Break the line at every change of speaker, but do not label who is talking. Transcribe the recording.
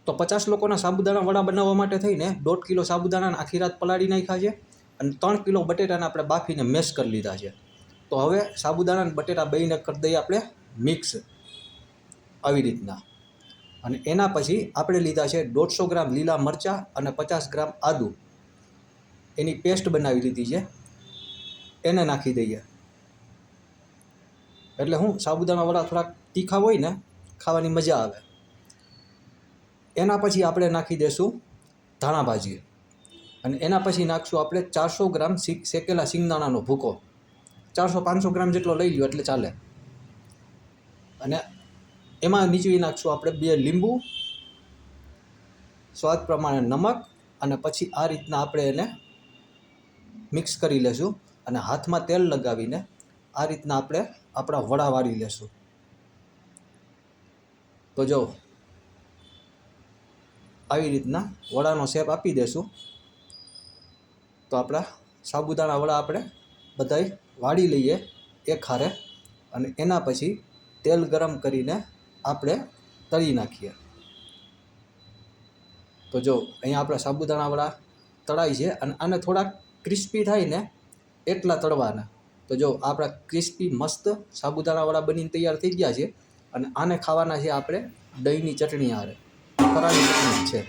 તો 50 લોકોના સાબુદાણા વડા બનાવવા માટે થઈને 1.5 કિલો સાબુદાણાને આખી રાત પલાળી નાખ્યા છે અને 3 કિલો બટેટાને આપણે બાફીને મેશ કરી લીધા છે. તો હવે સાબુદાણા અને બટેટા બેયને કરી દઈએ આપણે મિક્સ આવી રીતના. અને એના પછી આપણે લીધા છે 150 ગ્રામ લીલા મરચાં અને 50 ગ્રામ આદુ, એની પેસ્ટ બનાવી લીધી છે, એને નાખી દઈએ. એટલે હું સાબુદાણા વડા થોડાક તીખા હોય ને, ખાવાની મજા આવે. એના પછી આપણે નાખી દઈશું ધાણા ભાજી અને એના પછી નાખશું આપણે 400 ગ્રામ શેકેલા સિંગદાણાનો ભૂકો. 400-500 ગ્રામ જેટલો લઈ લ્યો એટલે ચાલે. અને એમાં નીચવી નાખશું આપણે 2 લીંબુ, સ્વાદ પ્રમાણે નમક, અને પછી આ રીતના આપણે એને મિક્સ કરી લેશું અને હાથમાં તેલ લગાવીને આ રીતના આપણે આપણા વડા વાળી લેશું. તો જો આવી રીતના વડાનો શેપ આપી દેશું. તો આપણા સાબુદાણા વડા આપણે બધાય વાળી લઈએ એક હારે અને એના પછી તેલ ગરમ કરીને આપણે તળી નાખીએ. તો જો અહીંયા આપણા સાબુદાણા વડા તળાય છે અને આને થોડાક ક્રિસ્પી થાય ને એટલા તળવાના. તો જો આપણા ક્રિસ્પી મસ્ત સાબુદાણા વડા બનીને તૈયાર થઈ ગયા છે અને આને ખાવાના છે આપણે દહીંની ચટણી હારે. ફરાળી ચટણી છે.